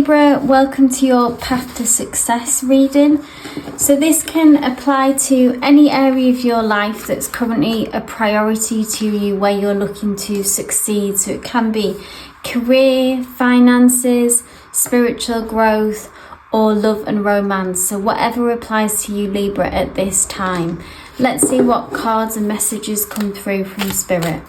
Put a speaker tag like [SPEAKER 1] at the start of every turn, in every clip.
[SPEAKER 1] Libra, welcome to your Path to Success reading. So this can apply to any area of your life that's currently a priority to you, where you're looking to succeed. So it can be career, finances, spiritual growth, or love and romance. So whatever applies to you, Libra, at this time. Let's see what cards and messages come through from Spirit.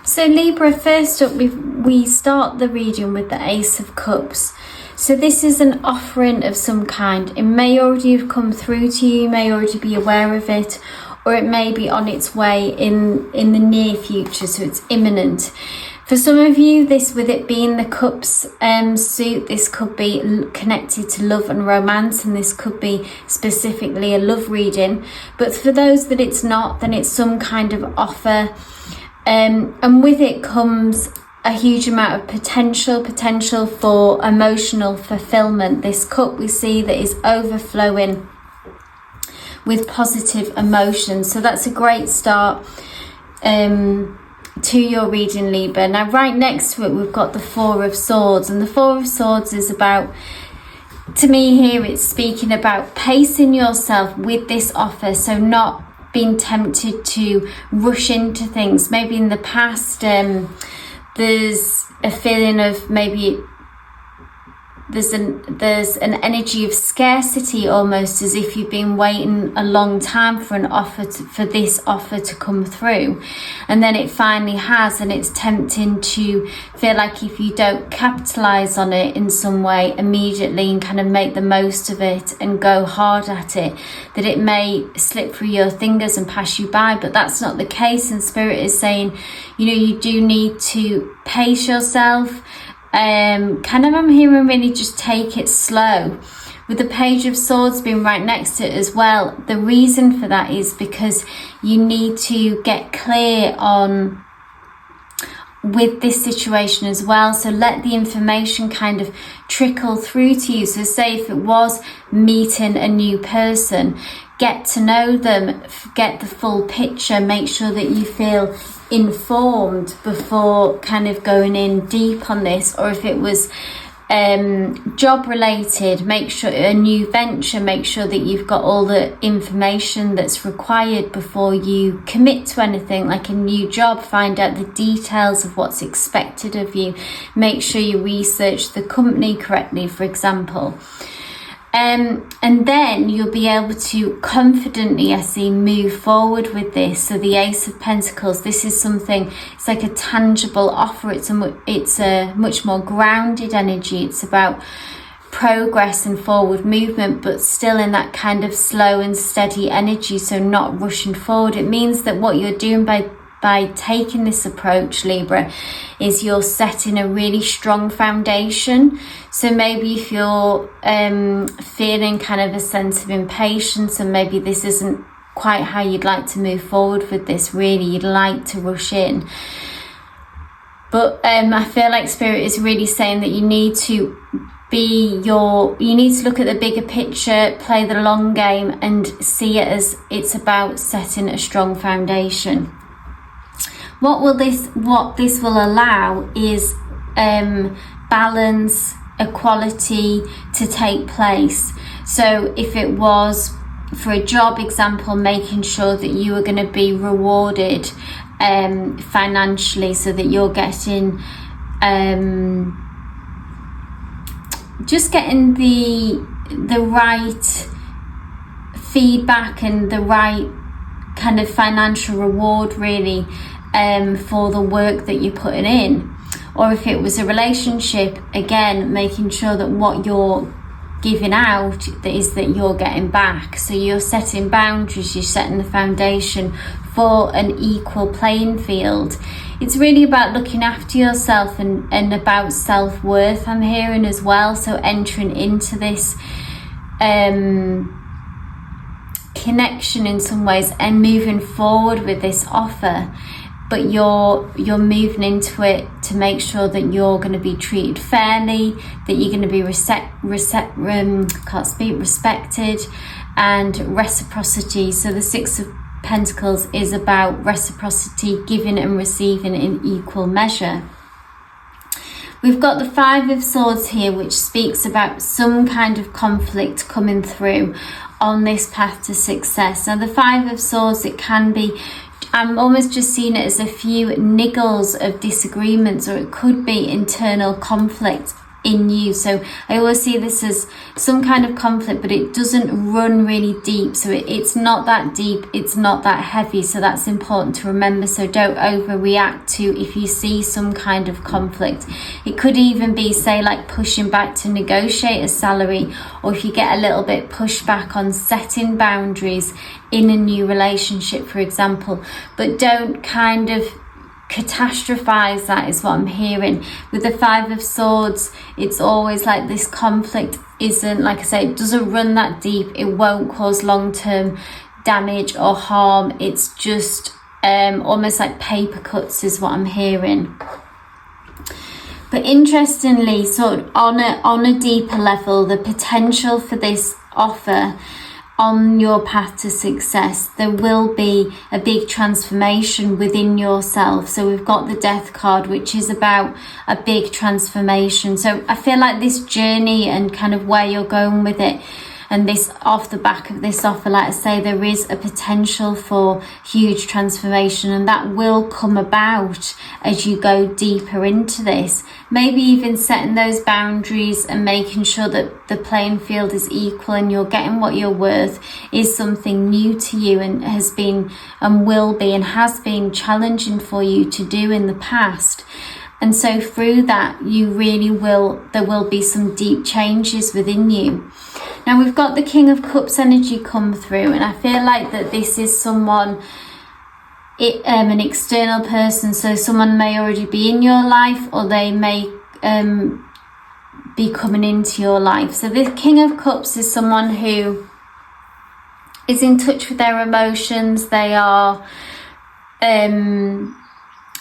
[SPEAKER 1] So Libra, first up, we start the reading with the Ace of Cups. So this is an offering of some kind. It may already have come through to you, you may already be aware of it, or it may be on its way in the near future, so it's imminent. For some of you, this, with it being the Cups suit, this could be connected to love and romance, and this could be specifically a love reading. But for those that it's not, then it's some kind of offer. And with it comes a huge amount of potential for emotional fulfillment. This cup we see that is overflowing with positive emotions. So that's a great start to your reading, Libra. Now right next to it, we've got the Four of Swords. And the Four of Swords is about, to me here, it's speaking about pacing yourself with this offer. So not being tempted to rush into things. Maybe in the past there's a feeling of maybe there's an energy of scarcity, almost as if you've been waiting a long time for an offer for this offer to come through, and then it finally has, and it's tempting to feel like if you don't capitalize on it in some way immediately and kind of make the most of it and go hard at it, that it may slip through your fingers and pass you by. But that's not the case, and Spirit is saying, you know, you do need to pace yourself. I'm hearing really just take it slow. With the Page of Swords being right next to it as well, the reason for that is because you need to get clear on with this situation as well. So let the information kind of trickle through to you. So say if it was meeting a new person, get to know them, get the full picture, make sure that you feel informed before kind of going in deep on this. Or if it was job related, make sure a new venture, make sure that you've got all the information that's required before you commit to anything, like a new job. Find out the details of what's expected of you, make sure you research the company correctly, for example. And then you'll be able to confidently, I see, move forward with this. So the Ace of Pentacles, this is something, it's like a tangible offer. It's a much more grounded energy. It's about progress and forward movement, but still in that kind of slow and steady energy. So not rushing forward. It means that what you're doing by taking this approach, Libra, is you're setting a really strong foundation. So maybe if you're feeling kind of a sense of impatience, and maybe this isn't quite how you'd like to move forward with this, really, you'd like to rush in. But I feel like Spirit is really saying that you need to look at the bigger picture, play the long game, and see it as it's about setting a strong foundation. What this will allow is balance, equality to take place. So if it was for a job example, making sure that you are going to be rewarded financially, so that you're getting just getting the right feedback and the right kind of financial reward, really, for the work that you're putting in. Or if it was a relationship, again, making sure that what you're giving out is that you're getting back. So you're setting boundaries, you're setting the foundation for an equal playing field. It's really about looking after yourself and about self-worth, I'm hearing as well. So entering into this connection in some ways and moving forward with this offer. But you're moving into it to make sure that you're going to be treated fairly, that you're going to be respected, and reciprocity. So the Six of Pentacles is about reciprocity, giving and receiving in equal measure. We've got the Five of Swords here, which speaks about some kind of conflict coming through on this path to success. Now, the Five of Swords, it can be, I'm almost just seeing it as a few niggles of disagreements, or it could be internal conflict in you. So I always see this as some kind of conflict, but it doesn't run really deep. So it's not that deep, it's not that heavy. So that's important to remember. So don't overreact to if you see some kind of conflict. It could even be, say, like pushing back to negotiate a salary, or if you get a little bit pushed back on setting boundaries in a new relationship, for example. But don't kind of catastrophize that, is what I'm hearing. With the Five of Swords, it's always like this conflict isn't, like I say, it doesn't run that deep. It won't cause long-term damage or harm. It's just almost like paper cuts is what I'm hearing. But interestingly, sort of on a deeper level, the potential for this offer on your path to success, there will be a big transformation within yourself. So we've got the Death card, which is about a big transformation. So I feel like this journey and kind of where you're going with it, and this off the back of this offer, like I say, there is a potential for huge transformation, and that will come about as you go deeper into this. Maybe even setting those boundaries and making sure that the playing field is equal and you're getting what you're worth is something new to you, and has been and will be and has been challenging for you to do in the past. And so through that, you really will, there will be some deep changes within you. Now we've got the King of Cups energy come through, and I feel like that this is someone, an external person. So someone may already be in your life, or they may be coming into your life. So the King of Cups is someone who is in touch with their emotions. They are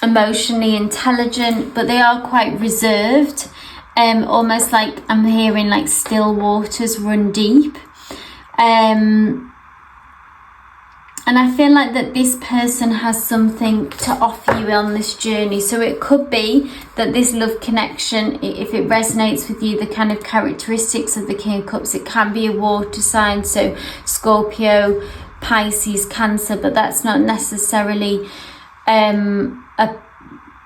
[SPEAKER 1] emotionally intelligent, but they are quite reserved. Almost like I'm hearing like still waters run deep. And I feel like that this person has something to offer you on this journey. So it could be that this love connection, if it resonates with you, the kind of characteristics of the King of Cups, it can be a water sign, so Scorpio, Pisces, Cancer, but that's not necessarily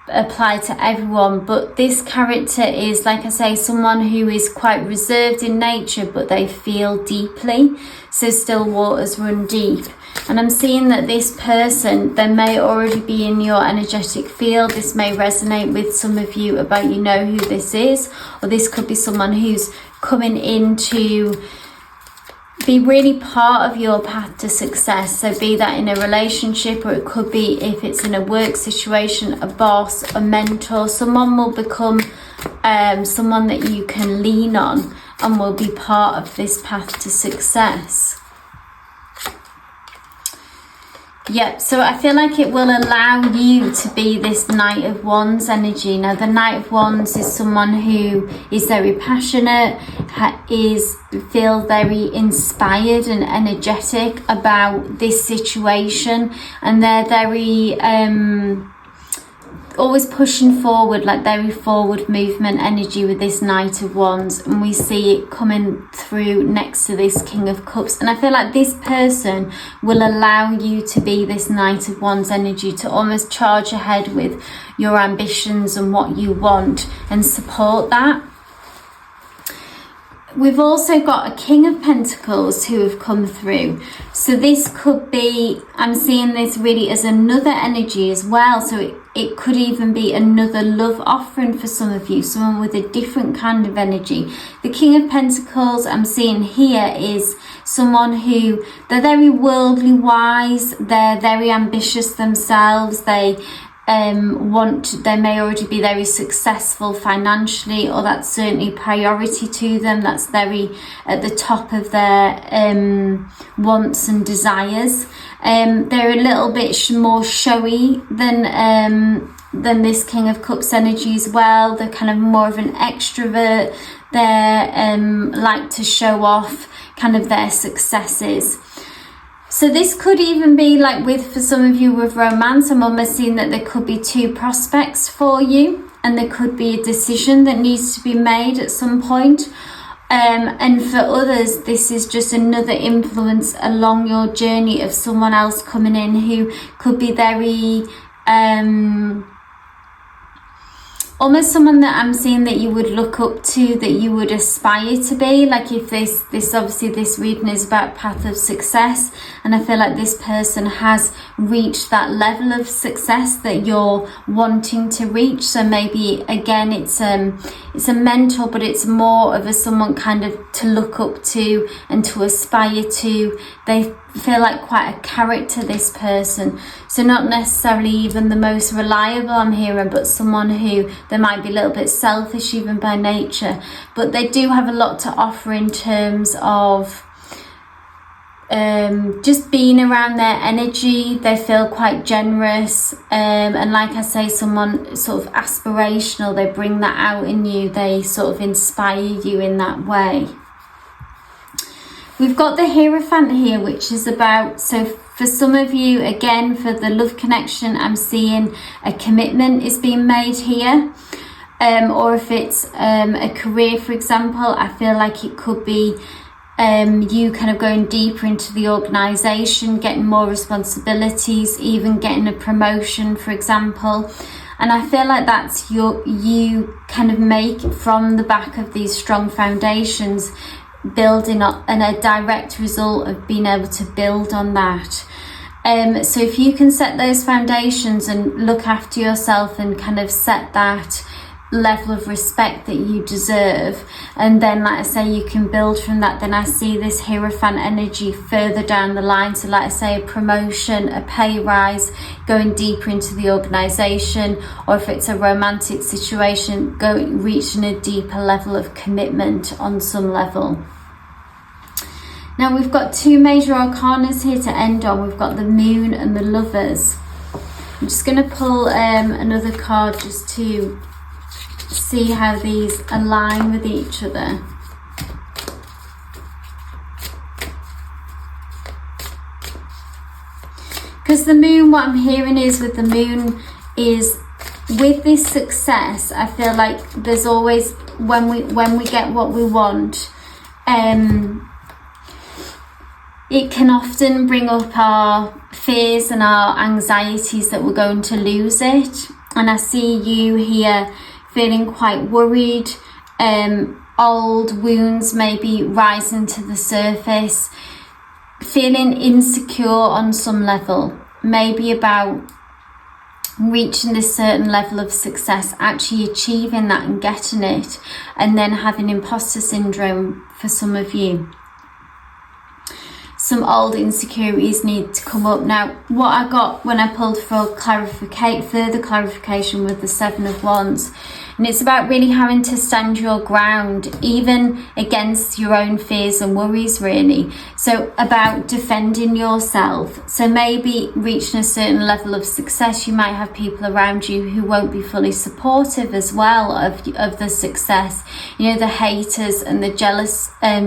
[SPEAKER 1] apply to everyone. But this character is, like I say, someone who is quite reserved in nature, but they feel deeply. So still waters run deep. And I'm seeing that this person, they may already be in your energetic field. This may resonate with some of you about, you know who this is, or this could be someone who's coming in to be really part of your path to success. So be that in a relationship, or it could be, if it's in a work situation, a boss, a mentor. Someone will become someone that you can lean on and will be part of this path to success. Yep, so I feel like it will allow you to be this Knight of Wands energy. Now, the Knight of Wands is someone who is very passionate, feel very inspired and energetic about this situation, and they're very always pushing forward, like very forward movement energy with this Knight of Wands, and we see it coming through next to this King of Cups. And I feel like this person will allow you to be this Knight of Wands energy, to almost charge ahead with your ambitions and what you want and support that. We've also got a King of Pentacles who have come through. So this could be, I'm seeing this really as another energy as well. So it could even be another love offering for some of you, someone with a different kind of energy. The King of Pentacles I'm seeing here is someone who, they're very worldly wise, they're very ambitious themselves, they may already be very successful financially, or that's certainly priority to them. That's very at the top of their wants and desires. They're a little bit more showy than this King of Cups energy as well. They're kind of more of an extrovert. They like to show off kind of their successes. So this could even be like for some of you with romance, I'm almost seeing that there could be two prospects for you, and there could be a decision that needs to be made at some point. And for others, this is just another influence along your journey of someone else coming in who could be very almost someone that I'm seeing that you would look up to, that you would aspire to be. Like if this obviously this reading is about path of success, and I feel like this person has reached that level of success that you're wanting to reach. So maybe again it's a mentor, but it's more of a someone kind of to look up to and to aspire to. They feel like quite a character, this person, so not necessarily even the most reliable I'm hearing, but someone who they might be a little bit selfish even by nature, but they do have a lot to offer in terms of just being around their energy. They feel quite generous, and like I say, someone sort of aspirational. They bring that out in you, they sort of inspire you in that way. We've got the Hierophant here, which is about, so for some of you, again, for the love connection, I'm seeing a commitment is being made here. Or if it's a career, for example, I feel like it could be you kind of going deeper into the organisation, getting more responsibilities, even getting a promotion, for example. And I feel like that's you kind of make from the back of these strong foundations, building up, and a direct result of being able to build on that. So if you can set those foundations and look after yourself and kind of set that level of respect that you deserve, and then like I say, you can build from that, then I see this Hierophant energy further down the line. So like I say, a promotion, a pay rise, going deeper into the organization, or if it's a romantic situation, reaching a deeper level of commitment on some level. Now we've got two major arcanas here to end on. We've got the Moon and the Lovers. I'm just going to pull another card just to see how these align with each other. Because the Moon, what I'm hearing is with the Moon is with this success, I feel like there's always, when we get what we want, it can often bring up our fears and our anxieties that we're going to lose it. And I see you here feeling quite worried, old wounds maybe rising to the surface, feeling insecure on some level, maybe about reaching this certain level of success, actually achieving that and getting it, and then having imposter syndrome for some of you. Some old insecurities need to come up. Now, what I got when I pulled for further clarification with the Seven of Wands, and it's about really having to stand your ground, even against your own fears and worries, really. So about defending yourself. So maybe reaching a certain level of success, you might have people around you who won't be fully supportive as well of the success. You know, the haters and the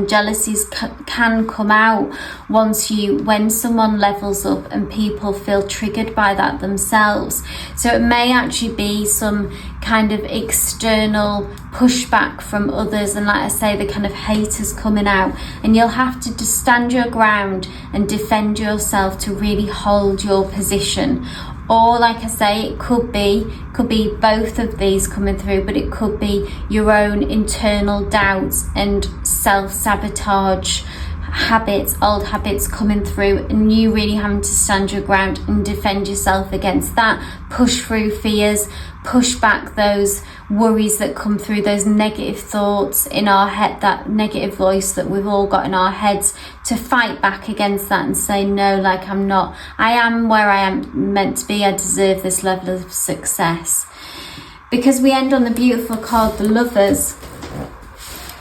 [SPEAKER 1] jealousies can come out when someone levels up and people feel triggered by that themselves. So it may actually be some kind of external pushback from others, and like I say, the kind of haters coming out, and you'll have to just stand your ground and defend yourself to really hold your position. Or like I say, it could be both of these coming through, but it could be your own internal doubts and self-sabotage old habits coming through, and you really having to stand your ground and defend yourself against that, push through fears, push back those worries that come through, those negative thoughts in our head, that negative voice that we've all got in our heads, to fight back against that and say, no, like I am where I am meant to be, I deserve this level of success. Because we end on the beautiful card, the Lovers,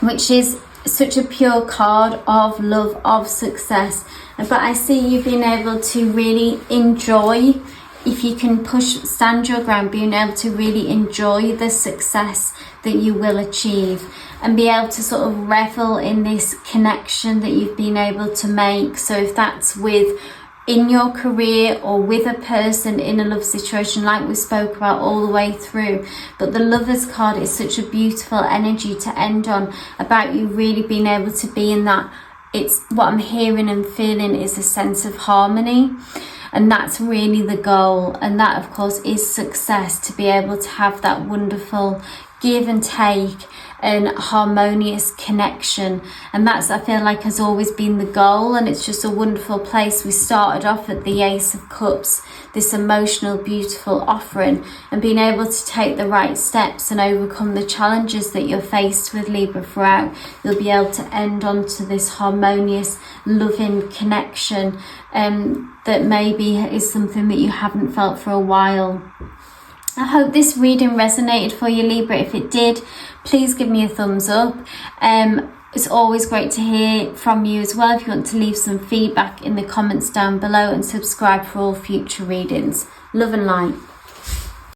[SPEAKER 1] which is such a pure card of love, of success. But I see you being able to really enjoy, if you can stand your ground, being able to really enjoy the success that you will achieve, and be able to sort of revel in this connection that you've been able to make. So if that's with in your career or with a person in a love situation, like we spoke about all the way through. But the Lovers card is such a beautiful energy to end on, about you really being able to be in that. It's what I'm hearing and feeling is a sense of harmony, and that's really the goal. And that, of course, is success, to be able to have that wonderful give and take and harmonious connection. And that's, I feel like, has always been the goal. And it's just a wonderful place. We started off at the Ace of Cups, this emotional, beautiful offering, and being able to take the right steps and overcome the challenges that you're faced with, Libra, throughout. You'll be able to end onto this harmonious, loving connection that maybe is something that you haven't felt for a while. I hope this reading resonated for you, Libra. If it did, please give me a thumbs up. It's always great to hear from you as well. If you want to leave some feedback in the comments down below, and subscribe for all future readings. Love and light.